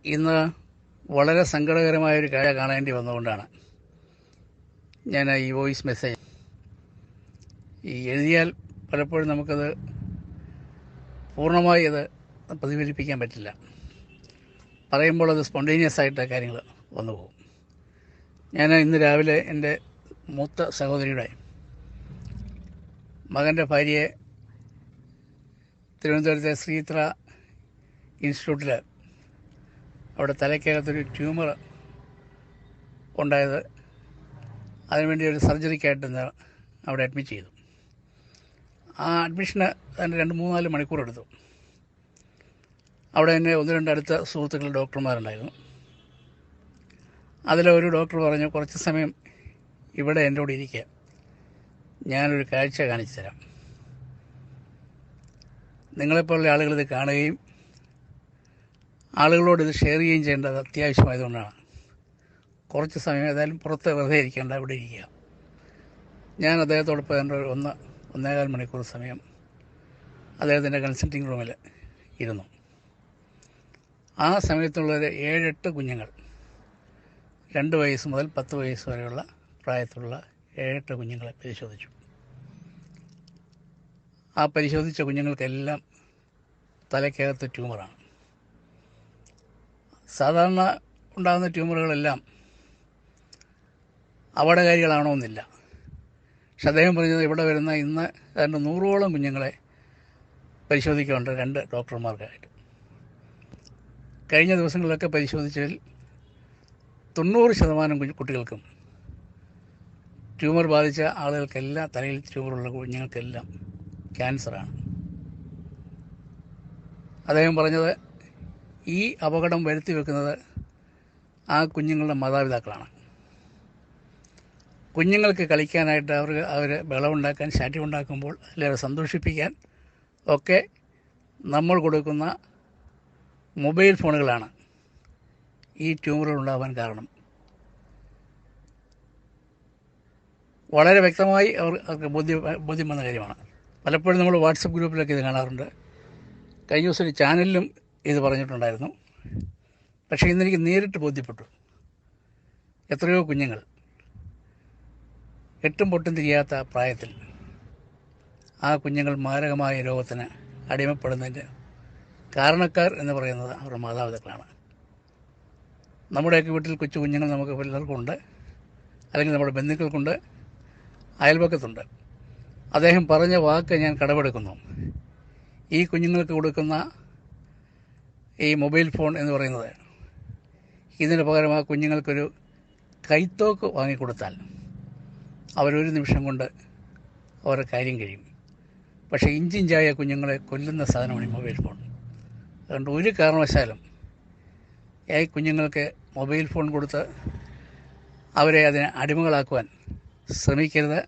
ഇന്ന് വളരെ സങ്കടകരമായൊരു കാര്യം കാണേണ്ടി വന്നതുകൊണ്ടാണ് ഞാൻ ഈ വോയിസ് മെസ്സേജ് എഴുതിയാൽ പലപ്പോഴും നമുക്കത് പൂർണ്ണമായി അത് പ്രതിഫലിപ്പിക്കാൻ പറ്റില്ല. പറയുമ്പോൾ അത് സ്പോണ്ടേനിയസ് ആയിട്ട് കാര്യങ്ങൾ വന്നു പോകും. ഞാൻ ഇന്ന് രാവിലെ എൻ്റെ മൂത്ത സഹോദരിയുടെ മകൻ്റെ ഭാര്യയെ തിരുവനന്തപുരത്തെ ശ്രീത്ര ഇൻസ്റ്റിറ്റ്യൂട്ടിൽ അവിടെ തലയ്ക്കകത്തൊരു ട്യൂമർ ഉണ്ടായത്, അതിനുവേണ്ടി ഒരു സർജറിക്കായിട്ട് അവിടെ അഡ്മിറ്റ് ചെയ്തു. ആ അഡ്മിഷന് അതിൻ്റെ 2-3-4 മണിക്കൂർ എടുത്തു. അവിടെ തന്നെ 1-2 അടുത്ത സുഹൃത്തുക്കൾ ഡോക്ടർമാരുണ്ടായിരുന്നു. അതിലൊരു ഡോക്ടർ പറഞ്ഞു, കുറച്ച് സമയം ഇവിടെ എൻ്റെ കൂടെ ഇരിക്കുക, ഞാനൊരു കാഴ്ച കാണിച്ചു തരാം. നിങ്ങളെപ്പോലുള്ള ആളുകൾ ഇത് കാണുകയും ആളുകളോട് ഇത് ഷെയർ ചെയ്യുകയും ചെയ്യേണ്ടത് അത്യാവശ്യമായതുകൊണ്ടാണ്. കുറച്ച് സമയം ഏതായാലും പുറത്ത് വെറുതെ ഇരിക്കേണ്ട, ഇവിടെ ഇരിക്കുക. ഞാൻ അദ്ദേഹത്തോടൊപ്പം എൻ്റെ 1-1.25 മണിക്കൂർ സമയം അദ്ദേഹത്തിൻ്റെ കൺസൾട്ടിങ് റൂമിൽ ഇരുന്നു. ആ സമയത്തുള്ളൊരു 7-8 കുഞ്ഞുങ്ങൾ, 2 വയസ്സ് മുതൽ 10 വയസ്സ് വരെയുള്ള പ്രായത്തിലുള്ള 7-8 കുഞ്ഞുങ്ങളെ പരിശോധിച്ചു. ആ പരിശോധിച്ച കുഞ്ഞുങ്ങൾക്കെല്ലാം തലയ്ക്കകത്ത് ട്യൂമറാണ്. സാധാരണ ഉണ്ടാകുന്ന ട്യൂമറുകളെല്ലാം അപകടകാരികളാണോയെന്നില്ല. പക്ഷെ അദ്ദേഹം പറഞ്ഞത് ഇവിടെ വരുന്ന ഇന്ന് 100ഓളം കുഞ്ഞുങ്ങളെ പരിശോധിക്കുന്നുണ്ട് 2 ഡോക്ടർമാർക്കായിട്ട്. കഴിഞ്ഞ ദിവസങ്ങളിലൊക്കെ പരിശോധിച്ചതിൽ 90% കുട്ടികൾക്കും ട്യൂമർ ബാധിച്ച ആളുകൾക്കെല്ലാം, തലയിൽ ട്യൂമറുള്ള കുഞ്ഞുങ്ങൾക്കെല്ലാം ക്യാൻസറാണ്. അദ്ദേഹം പറഞ്ഞത് ഈ അപകടം വരുത്തി വെക്കുന്നത് ആ കുഞ്ഞുങ്ങളുടെ മാതാപിതാക്കളാണ്. കുഞ്ഞുങ്ങൾക്ക് കളിക്കാനായിട്ട് അവർ ബഹളമുണ്ടാക്കാൻ, ശാഠ്യമുണ്ടാക്കുമ്പോൾ അല്ലെങ്കിൽ സന്തോഷിപ്പിക്കാൻ ഒക്കെ നമ്മൾ കൊടുക്കുന്ന മൊബൈൽ ഫോണുകളാണ് ഈ ട്യൂമറുകൾ ഉണ്ടാകാൻ കാരണം. വളരെ വ്യക്തമായി അവർക്ക് ബോധ്യം വന്ന കാര്യമാണ്. പലപ്പോഴും നമ്മൾ വാട്സപ്പ് ഗ്രൂപ്പിലൊക്കെ ഇത് കാണാറുണ്ട്. കഴിഞ്ഞ ദിവസം ഒരു ചാനലിലും ഇത് പറഞ്ഞിട്ടുണ്ടായിരുന്നു. പക്ഷേ ഇന്നെനിക്ക് നേരിട്ട് ബോധ്യപ്പെട്ടു. എത്രയോ കുഞ്ഞുങ്ങൾ എട്ടും പൊട്ടും തിരിയാത്ത പ്രായത്തിൽ ആ കുഞ്ഞുങ്ങൾ മാരകമായ രോഗത്തിന് അടിമപ്പെടുന്നതിൻ്റെ കാരണക്കാർ എന്ന് പറയുന്നത് അവരുടെ മാതാപിതാക്കളാണ്. നമ്മുടെയൊക്കെ വീട്ടിൽ കൊച്ചു കുഞ്ഞുങ്ങൾ നമുക്ക് പലർക്കുണ്ട്, അല്ലെങ്കിൽ നമ്മുടെ ബന്ധുക്കൾക്കുണ്ട്, അയൽപക്കത്തുണ്ട്. അദ്ദേഹം പറഞ്ഞ വാക്ക് ഞാൻ കടമെടുക്കുന്നു. ഈ കുഞ്ഞുങ്ങൾക്ക് കൊടുക്കുന്ന ഈ മൊബൈൽ ഫോൺ എന്ന് പറയുന്നത്, ഇതിന് പകരം ആ കുഞ്ഞുങ്ങൾക്കൊരു കൈത്തോക്ക് വാങ്ങിക്കൊടുത്താൽ അവരൊരു നിമിഷം കൊണ്ട് അവരുടെ കാര്യം കഴിയും. പക്ഷേ ഇഞ്ചിഞ്ചായ കുഞ്ഞുങ്ങളെ കൊല്ലുന്ന സാധനമാണ് ഈ മൊബൈൽ ഫോൺ. അതുകൊണ്ട് ഒരു കാരണവശാലും ഈ കുഞ്ഞുങ്ങൾക്ക് മൊബൈൽ ഫോൺ കൊടുത്ത് അവരെ അതിനെ അടിമകളാക്കുവാൻ ശ്രമിക്കരുത്.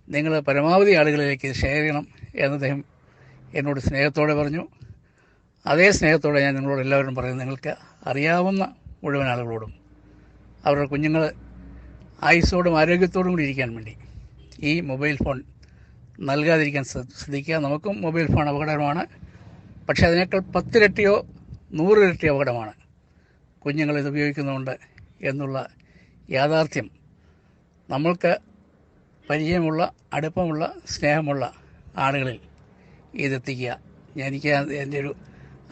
നിങ്ങൾ പരമാവധി ആളുകളിലേക്ക് ഇത് ഷെയർ ചെയ്യണം എന്ന് അദ്ദേഹം എന്നോട് സ്നേഹത്തോടെ പറഞ്ഞു. അതേ സ്നേഹത്തോടെ ഞാൻ നിങ്ങളോട് എല്ലാവരും പറയുന്നത്, നിങ്ങൾക്ക് അറിയാവുന്ന മുഴുവൻ ആളുകളോടും അവരുടെ കുഞ്ഞുങ്ങൾ ആയുസ്സോടും ആരോഗ്യത്തോടും കൂടി ഇരിക്കാൻ വേണ്ടി ഈ മൊബൈൽ ഫോൺ നൽകാതിരിക്കാൻ ശ്രദ്ധിക്കുക. നമുക്കും മൊബൈൽ ഫോൺ അപകടമാണ്. പക്ഷേ അതിനേക്കാൾ 10 ഇരട്ടിയോ 100 ഇരട്ടിയോ അപകടമാണ് കുഞ്ഞുങ്ങൾ ഇത് ഉപയോഗിക്കുന്നുണ്ട് എന്നുള്ള യാഥാർത്ഥ്യം നമ്മൾക്ക് പരിചയമുള്ള, അടുപ്പമുള്ള, സ്നേഹമുള്ള ആളുകളിൽ ഇതെത്തിക്കുക. എനിക്ക് എൻ്റെ ഒരു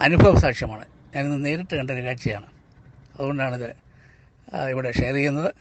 അനുഭവ സാക്ഷ്യമാണ്. ഞാനിന്ന് നേരിട്ട് കണ്ടൊരു കാഴ്ചയാണ്. അതുകൊണ്ടാണിത് ഇവിടെ ഷെയർ ചെയ്യുന്നത്.